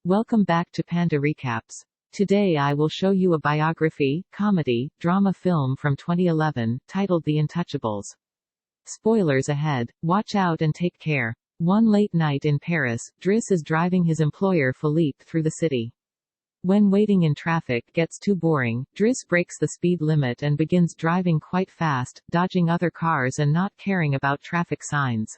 Welcome back to Panda Recaps. Today I will show you a biography, comedy, drama film from 2011, titled The Untouchables. Spoilers ahead. Watch out and take care. One late night in Paris, Driss is driving his employer Philippe through the city. When waiting in traffic gets too boring, Driss breaks the speed limit and begins driving quite fast, dodging other cars and not caring about traffic signs.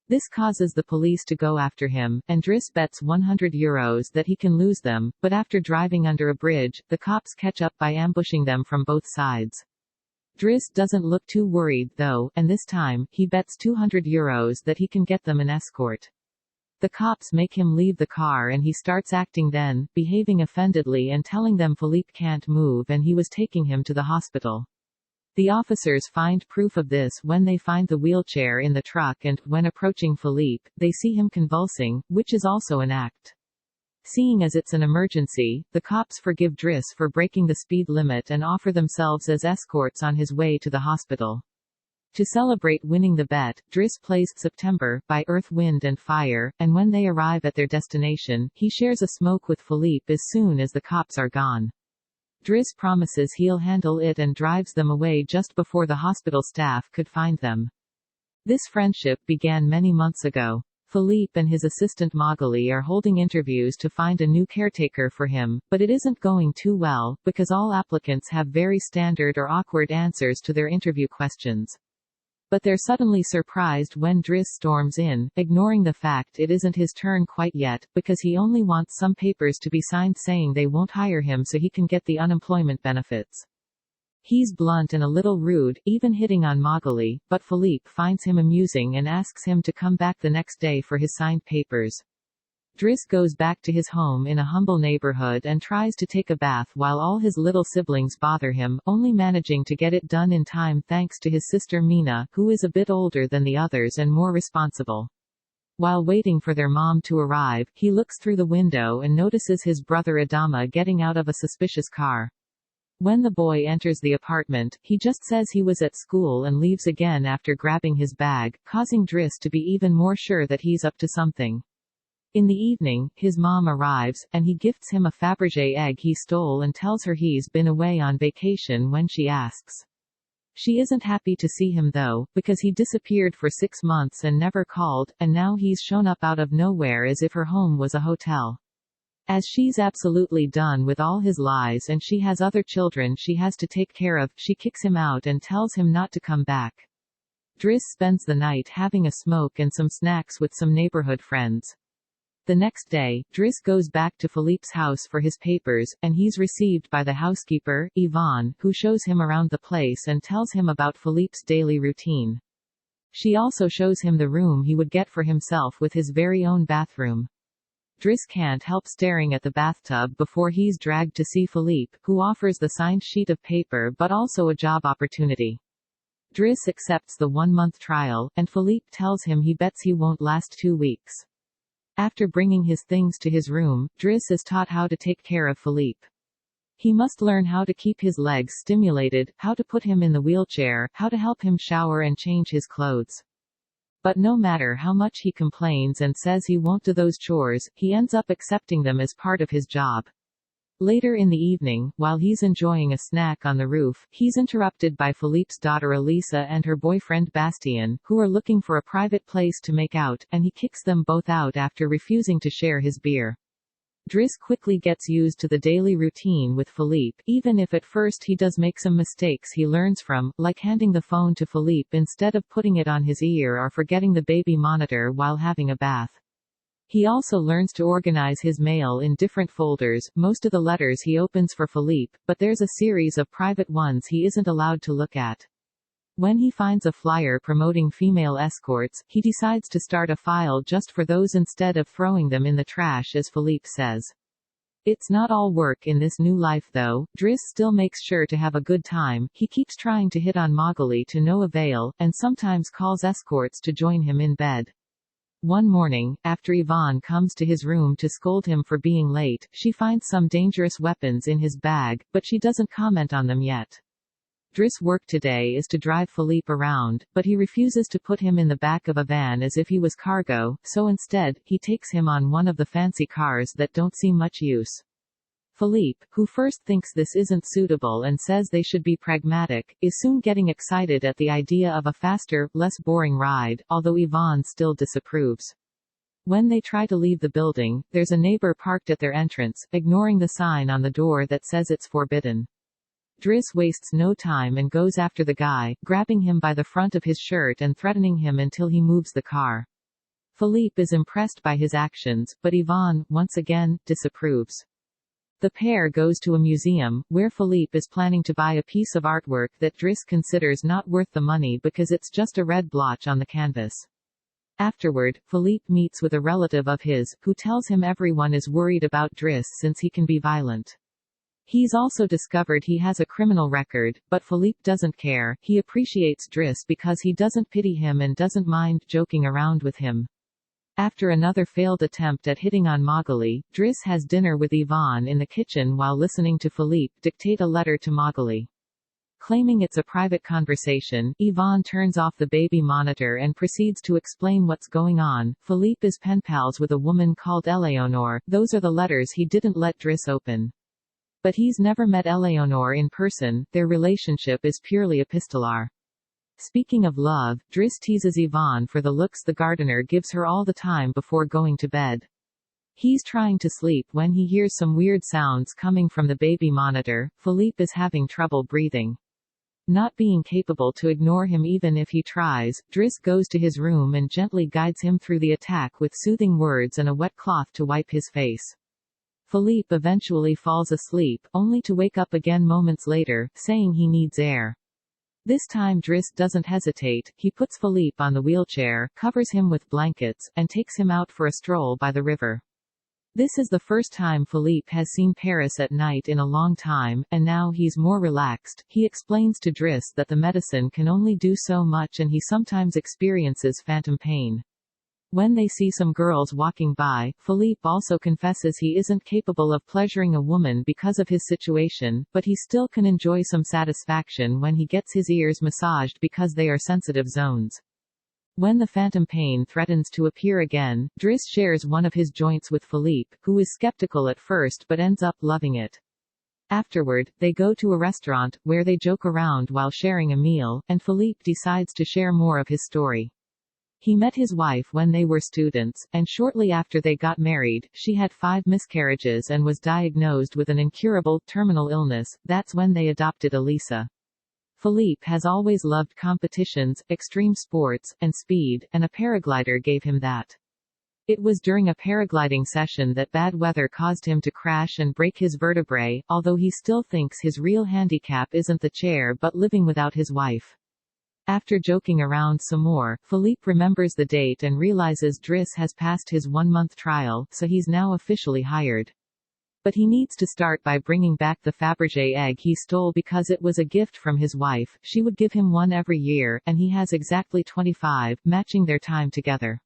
This causes the police to go after him, and Driss bets €100 that he can lose them, but after driving under a bridge, the cops catch up by ambushing them from both sides. Driss doesn't look too worried though, and this time, he bets €200 that he can get them an escort. The cops make him leave the car and he starts acting then, behaving offendedly and telling them Philippe can't move and he was taking him to the hospital. The officers find proof of this when they find the wheelchair in the truck and, when approaching Philippe, they see him convulsing, which is also an act. Seeing as it's an emergency, the cops forgive Driss for breaking the speed limit and offer themselves as escorts on his way to the hospital. To celebrate winning the bet, Driss plays September by Earth, Wind and Fire, and when they arrive at their destination, he shares a smoke with Philippe as soon as the cops are gone. Driss promises he'll handle it and drives them away just before the hospital staff could find them. This friendship began many months ago. Philippe and his assistant Magali are holding interviews to find a new caretaker for him, but it isn't going too well, because all applicants have very standard or awkward answers to their interview questions. But they're suddenly surprised when Driss storms in, ignoring the fact it isn't his turn quite yet, because he only wants some papers to be signed saying they won't hire him so he can get the unemployment benefits. He's blunt and a little rude, even hitting on Magali, but Philippe finds him amusing and asks him to come back the next day for his signed papers. Driss goes back to his home in a humble neighborhood and tries to take a bath while all his little siblings bother him, only managing to get it done in time thanks to his sister Mina, who is a bit older than the others and more responsible. While waiting for their mom to arrive, he looks through the window and notices his brother Adama getting out of a suspicious car. When the boy enters the apartment, he just says he was at school and leaves again after grabbing his bag, causing Driss to be even more sure that he's up to something. In the evening, his mom arrives, and he gifts him a Fabergé egg he stole and tells her he's been away on vacation when she asks. She isn't happy to see him though, because he disappeared for 6 months and never called, and now he's shown up out of nowhere as if her home was a hotel. As she's absolutely done with all his lies and she has other children she has to take care of, she kicks him out and tells him not to come back. Driss spends the night having a smoke and some snacks with some neighborhood friends. The next day, Driss goes back to Philippe's house for his papers, and he's received by the housekeeper, Yvonne, who shows him around the place and tells him about Philippe's daily routine. She also shows him the room he would get for himself with his very own bathroom. Driss can't help staring at the bathtub before he's dragged to see Philippe, who offers the signed sheet of paper but also a job opportunity. Driss accepts the 1-month trial, and Philippe tells him he bets he won't last 2 weeks. After bringing his things to his room, Driss is taught how to take care of Philippe. He must learn how to keep his legs stimulated, how to put him in the wheelchair, how to help him shower and change his clothes. But no matter how much he complains and says he won't do those chores, he ends up accepting them as part of his job. Later in the evening, while he's enjoying a snack on the roof, he's interrupted by Philippe's daughter Elisa and her boyfriend Bastien, who are looking for a private place to make out, and he kicks them both out after refusing to share his beer. Driss quickly gets used to the daily routine with Philippe, even if at first he does make some mistakes he learns from, like handing the phone to Philippe instead of putting it on his ear or forgetting the baby monitor while having a bath. He also learns to organize his mail in different folders, most of the letters he opens for Philippe, but there's a series of private ones he isn't allowed to look at. When he finds a flyer promoting female escorts, he decides to start a file just for those instead of throwing them in the trash as Philippe says. It's not all work in this new life though. Driss still makes sure to have a good time, he keeps trying to hit on Magali to no avail, and sometimes calls escorts to join him in bed. One morning, after Yvonne comes to his room to scold him for being late, she finds some dangerous weapons in his bag, but she doesn't comment on them yet. Driss' work today is to drive Philippe around, but he refuses to put him in the back of a van as if he was cargo, so instead, he takes him on one of the fancy cars that don't see much use. Philippe, who first thinks this isn't suitable and says they should be pragmatic, is soon getting excited at the idea of a faster, less boring ride, although Yvonne still disapproves. When they try to leave the building, there's a neighbor parked at their entrance, ignoring the sign on the door that says it's forbidden. Driss wastes no time and goes after the guy, grabbing him by the front of his shirt and threatening him until he moves the car. Philippe is impressed by his actions, but Yvonne, once again, disapproves. The pair goes to a museum, where Philippe is planning to buy a piece of artwork that Driss considers not worth the money because it's just a red blotch on the canvas. Afterward, Philippe meets with a relative of his, who tells him everyone is worried about Driss since he can be violent. He's also discovered he has a criminal record, but Philippe doesn't care. He appreciates Driss because he doesn't pity him and doesn't mind joking around with him. After another failed attempt at hitting on Magali, Driss has dinner with Yvonne in the kitchen while listening to Philippe dictate a letter to Magali. Claiming it's a private conversation, Yvonne turns off the baby monitor and proceeds to explain what's going on. Philippe is pen pals with a woman called Eleonore. Those are the letters he didn't let Driss open. But he's never met Eleonore in person, their relationship is purely epistolar. Speaking of love, Driss teases Yvonne for the looks the gardener gives her all the time before going to bed. He's trying to sleep when he hears some weird sounds coming from the baby monitor. Philippe is having trouble breathing. Not being capable to ignore him even if he tries, Driss goes to his room and gently guides him through the attack with soothing words and a wet cloth to wipe his face. Philippe eventually falls asleep, only to wake up again moments later, saying he needs air. This time Driss doesn't hesitate. He puts Philippe on the wheelchair, covers him with blankets, and takes him out for a stroll by the river. This is the first time Philippe has seen Paris at night in a long time, and now he's more relaxed. He explains to Driss that the medicine can only do so much and he sometimes experiences phantom pain. When they see some girls walking by, Philippe also confesses he isn't capable of pleasuring a woman because of his situation, but he still can enjoy some satisfaction when he gets his ears massaged because they are sensitive zones. When the phantom pain threatens to appear again, Driss shares one of his joints with Philippe, who is skeptical at first but ends up loving it. Afterward, they go to a restaurant, where they joke around while sharing a meal, and Philippe decides to share more of his story. He met his wife when they were students, and shortly after they got married, she had 5 miscarriages and was diagnosed with an incurable, terminal illness. That's when they adopted Elisa. Philippe has always loved competitions, extreme sports, and speed, and a paraglider gave him that. It was during a paragliding session that bad weather caused him to crash and break his vertebrae, although he still thinks his real handicap isn't the chair but living without his wife. After joking around some more, Philippe remembers the date and realizes Driss has passed his 1-month trial, so he's now officially hired. But he needs to start by bringing back the Fabergé egg he stole because it was a gift from his wife. She would give him one every year, and he has exactly 25, matching their time together.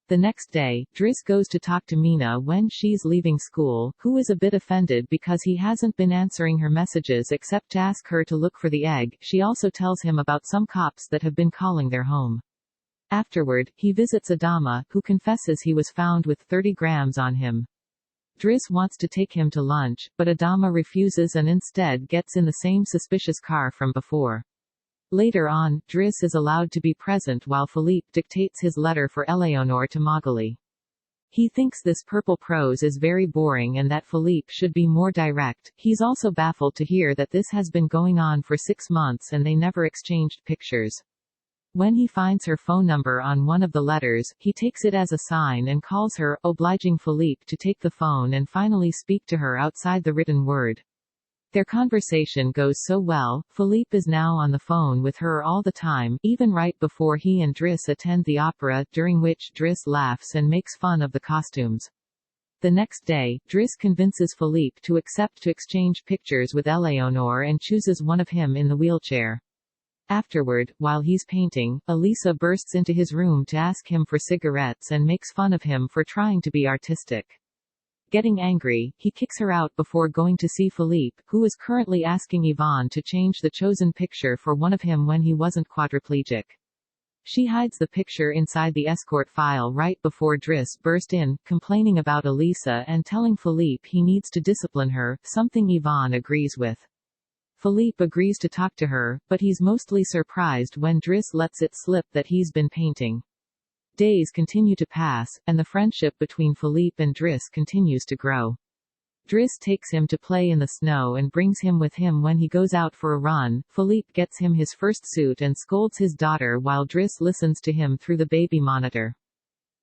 The next day, Driss goes to talk to Mina when she's leaving school, who is a bit offended because he hasn't been answering her messages except to ask her to look for the egg. She also tells him about some cops that have been calling their home. Afterward, he visits Adama, who confesses he was found with 30 grams on him. Driss wants to take him to lunch, but Adama refuses and instead gets in the same suspicious car from before. Later on, Driss is allowed to be present while Philippe dictates his letter for Eleonore to Magali. He thinks this purple prose is very boring and that Philippe should be more direct. He's also baffled to hear that this has been going on for 6 months and they never exchanged pictures. When he finds her phone number on one of the letters, he takes it as a sign and calls her, obliging Philippe to take the phone and finally speak to her outside the written word. Their conversation goes so well, Philippe is now on the phone with her all the time, even right before he and Driss attend the opera, during which Driss laughs and makes fun of the costumes. The next day, Driss convinces Philippe to accept to exchange pictures with Eleonore and chooses one of him in the wheelchair. Afterward, while he's painting, Elisa bursts into his room to ask him for cigarettes and makes fun of him for trying to be artistic. Getting angry, he kicks her out before going to see Philippe, who is currently asking Yvonne to change the chosen picture for one of him when he wasn't quadriplegic. She hides the picture inside the escort file right before Driss burst in, complaining about Elisa and telling Philippe he needs to discipline her, something Yvonne agrees with. Philippe agrees to talk to her, but he's mostly surprised when Driss lets it slip that he's been painting. Days continue to pass, and the friendship between Philippe and Driss continues to grow. Driss takes him to play in the snow and brings him with him when he goes out for a run. Philippe gets him his first suit and scolds his daughter while Driss listens to him through the baby monitor.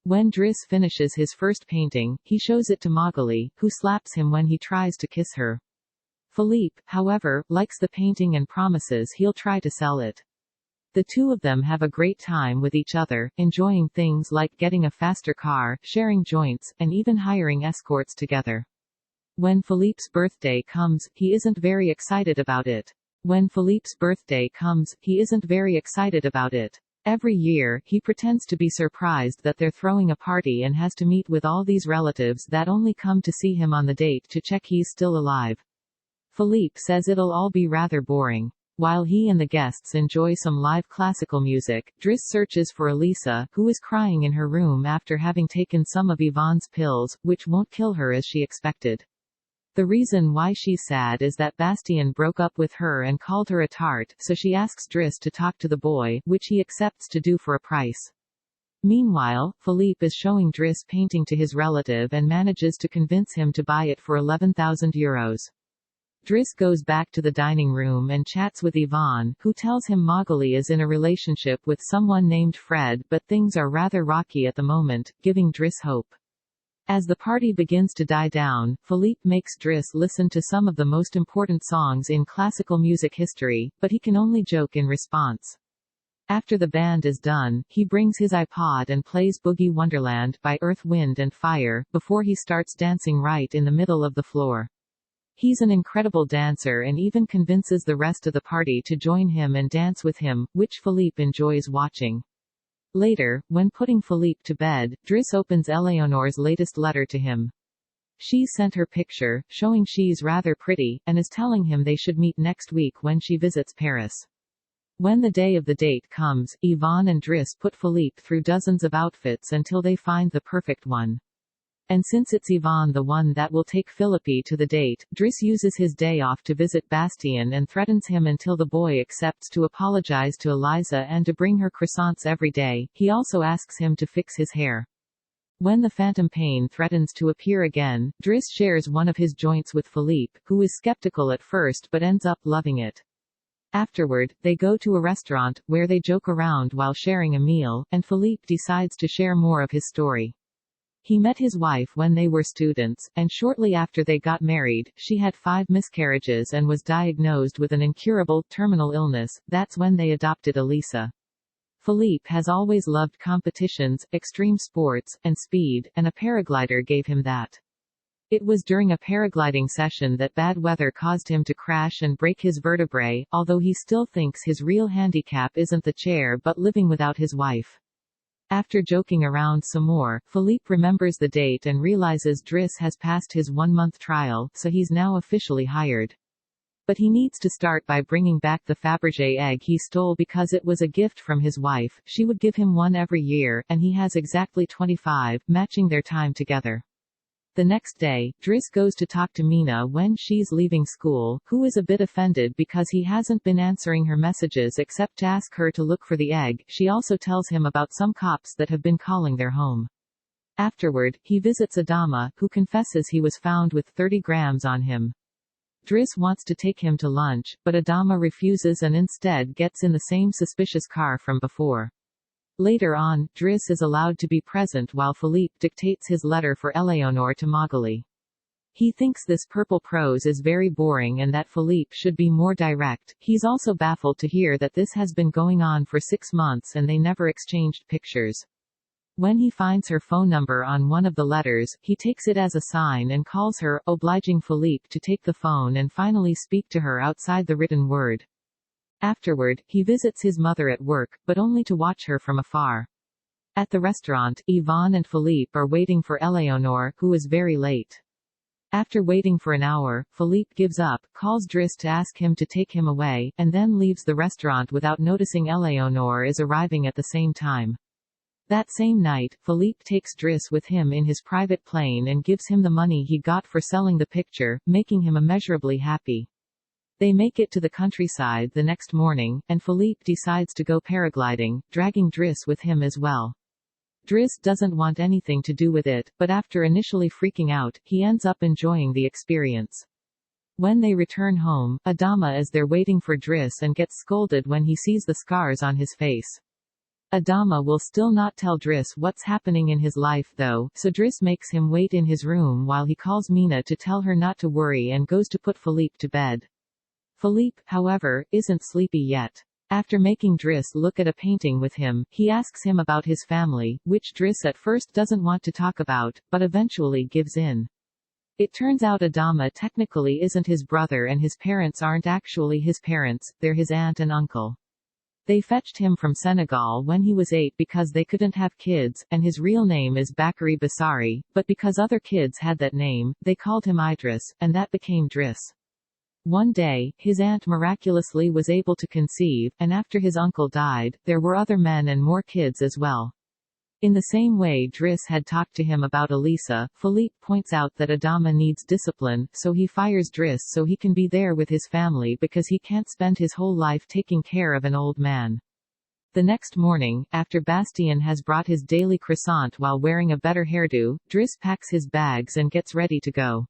When Driss finishes his first painting, he shows it to Magali, who slaps him when he tries to kiss her. Philippe, however, likes the painting and promises he'll try to sell it. The two of them have a great time with each other, enjoying things like getting a faster car, sharing joints, and even hiring escorts together. When Philippe's birthday comes, he isn't very excited about it. Every year, he pretends to be surprised that they're throwing a party and has to meet with all these relatives that only come to see him on the date to check he's still alive. Philippe says it'll all be rather boring. While he and the guests enjoy some live classical music, Driss searches for Elisa, who is crying in her room after having taken some of Yvonne's pills, which won't kill her as she expected. The reason why she's sad is that Bastien broke up with her and called her a tart, so she asks Driss to talk to the boy, which he accepts to do for a price. Meanwhile, Philippe is showing Driss painting to his relative and manages to convince him to buy it for €11,000. Driss goes back to the dining room and chats with Yvonne, who tells him Magali is in a relationship with someone named Fred, but things are rather rocky at the moment, giving Driss hope. As the party begins to die down, Philippe makes Driss listen to some of the most important songs in classical music history, but he can only joke in response. After the band is done, he brings his iPod and plays Boogie Wonderland by Earth, Wind and Fire, before he starts dancing right in the middle of the floor. He's an incredible dancer and even convinces the rest of the party to join him and dance with him, which Philippe enjoys watching. Later, when putting Philippe to bed, Driss opens Eleanor's latest letter to him. She sent her picture, showing she's rather pretty, and is telling him they should meet next week when she visits Paris. When the day of the date comes, Yvonne and Driss put Philippe through dozens of outfits until they find the perfect one. And since it's Yvonne the one that will take Philippe to the date, Driss uses his day off to visit Bastien and threatens him until the boy accepts to apologize to Eliza and to bring her croissants every day. He also asks him to fix his hair. When the phantom pain threatens to appear again, Driss shares one of his joints with Philippe, who is skeptical at first but ends up loving it. Afterward, they go to a restaurant, where they joke around while sharing a meal, and Philippe decides to share more of his story. He met his wife when they were students, and shortly after they got married, she had 5 miscarriages and was diagnosed with an incurable, terminal illness. That's when they adopted Elisa. Philippe has always loved competitions, extreme sports, and speed, and a paraglider gave him that. It was during a paragliding session that bad weather caused him to crash and break his vertebrae, although he still thinks his real handicap isn't the chair but living without his wife. After joking around some more, Philippe remembers the date and realizes Driss has passed his 1-month trial, so he's now officially hired. But he needs to start by bringing back the Fabergé egg he stole because it was a gift from his wife. She would give him one every year, and he has exactly 25, matching their time together. The next day, Driss goes to talk to Mina when she's leaving school, who is a bit offended because he hasn't been answering her messages except to ask her to look for the egg. She also tells him about some cops that have been calling their home. Afterward, he visits Adama, who confesses he was found with 30 grams on him. Driss wants to take him to lunch, but Adama refuses and instead gets in the same suspicious car from before. Later on, Driss is allowed to be present while Philippe dictates his letter for Eleanor to Magali. He thinks this purple prose is very boring and that Philippe should be more direct. He's also baffled to hear that this has been going on for 6 months and they never exchanged pictures. When he finds her phone number on one of the letters, he takes it as a sign and calls her, obliging Philippe to take the phone and finally speak to her outside the written word. Afterward, he visits his mother at work, but only to watch her from afar. At the restaurant, Yvonne and Philippe are waiting for Eleanor, who is very late. After waiting for an hour, Philippe gives up, calls Driss to ask him to take him away, and then leaves the restaurant without noticing Eleonore is arriving at the same time. That same night, Philippe takes Driss with him in his private plane and gives him the money he got for selling the picture, making him immeasurably happy. They make it to the countryside the next morning, and Philippe decides to go paragliding, dragging Driss with him as well. Driss doesn't want anything to do with it, but after initially freaking out, he ends up enjoying the experience. When they return home, Adama is there waiting for Driss and gets scolded when he sees the scars on his face. Adama will still not tell Driss what's happening in his life though, so Driss makes him wait in his room while he calls Mina to tell her not to worry and goes to put Philippe to bed. Philippe, however, isn't sleepy yet. After making Driss look at a painting with him, he asks him about his family, which Driss at first doesn't want to talk about, but eventually gives in. It turns out Adama technically isn't his brother and his parents aren't actually his parents, they're his aunt and uncle. They fetched him from Senegal when he was 8 because they couldn't have kids, and his real name is Bakary Bassari, but because other kids had that name, they called him Idris, and that became Driss. One day, his aunt miraculously was able to conceive, and after his uncle died, there were other men and more kids as well. In the same way Driss had talked to him about Elisa, Philippe points out that Adama needs discipline, so he fires Driss so he can be there with his family because he can't spend his whole life taking care of an old man. The next morning, after Bastien has brought his daily croissant while wearing a better hairdo, Driss packs his bags and gets ready to go.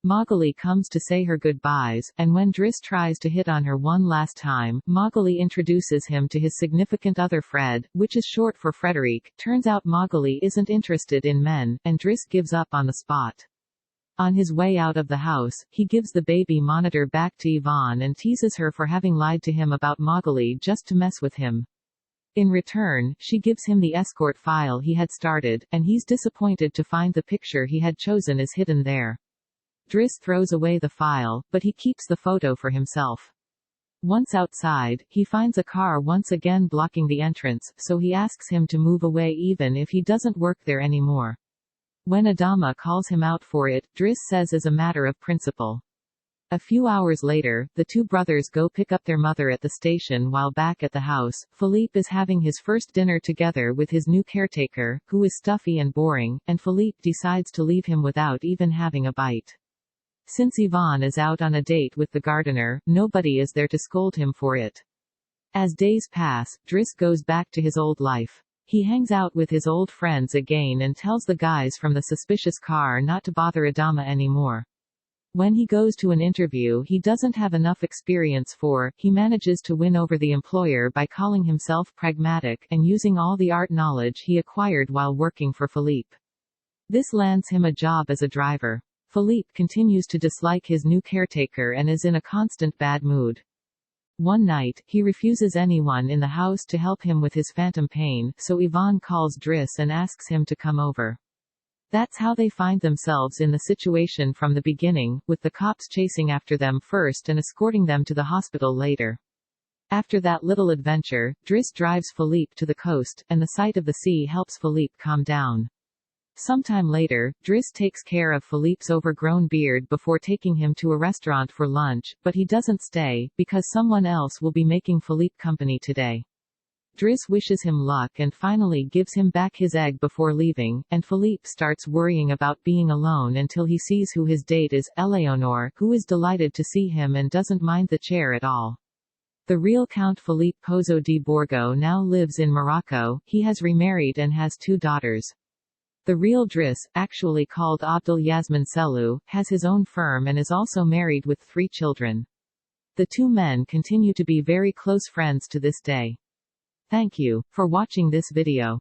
Magali comes to say her goodbyes, and when Driss tries to hit on her one last time, Magali introduces him to his significant other Fred, which is short for Frederic. Turns out Magali isn't interested in men, and Driss gives up on the spot. On his way out of the house, he gives the baby monitor back to Yvonne and teases her for having lied to him about Magali just to mess with him. In return, she gives him the escort file he had started, and he's disappointed to find the picture he had chosen is hidden there. Driss throws away the file, but he keeps the photo for himself. Once outside, he finds a car once again blocking the entrance, so he asks him to move away even if he doesn't work there anymore. When Adama calls him out for it, Driss says as a matter of principle. A few hours later, the two brothers go pick up their mother at the station while back at the house, Philippe is having his first dinner together with his new caretaker, who is stuffy and boring, and Philippe decides to leave him without even having a bite. Since Yvonne is out on a date with the gardener, nobody is there to scold him for it. As days pass, Driss goes back to his old life. He hangs out with his old friends again and tells the guys from the suspicious car not to bother Adama anymore. When he goes to an interview he doesn't have enough experience for, he manages to win over the employer by calling himself pragmatic and using all the art knowledge he acquired while working for Philippe. This lands him a job as a driver. Philippe continues to dislike his new caretaker and is in a constant bad mood. One night, he refuses anyone in the house to help him with his phantom pain, so Yvonne calls Driss and asks him to come over. That's how they find themselves in the situation from the beginning, with the cops chasing after them first and escorting them to the hospital later. After that little adventure, Driss drives Philippe to the coast, and the sight of the sea helps Philippe calm down. Sometime later, Driss takes care of Philippe's overgrown beard before taking him to a restaurant for lunch, but he doesn't stay, because someone else will be making Philippe company today. Driss wishes him luck and finally gives him back his egg before leaving, and Philippe starts worrying about being alone until he sees who his date is, Eleonore, who is delighted to see him and doesn't mind the chair at all. The real Count Philippe Pozo di Borgo now lives in Morocco, he has remarried and has 2 daughters. The real Driss, actually called Abdel Yasmin Selou, has his own firm and is also married with 3 children. The 2 men continue to be very close friends to this day. Thank you for watching this video.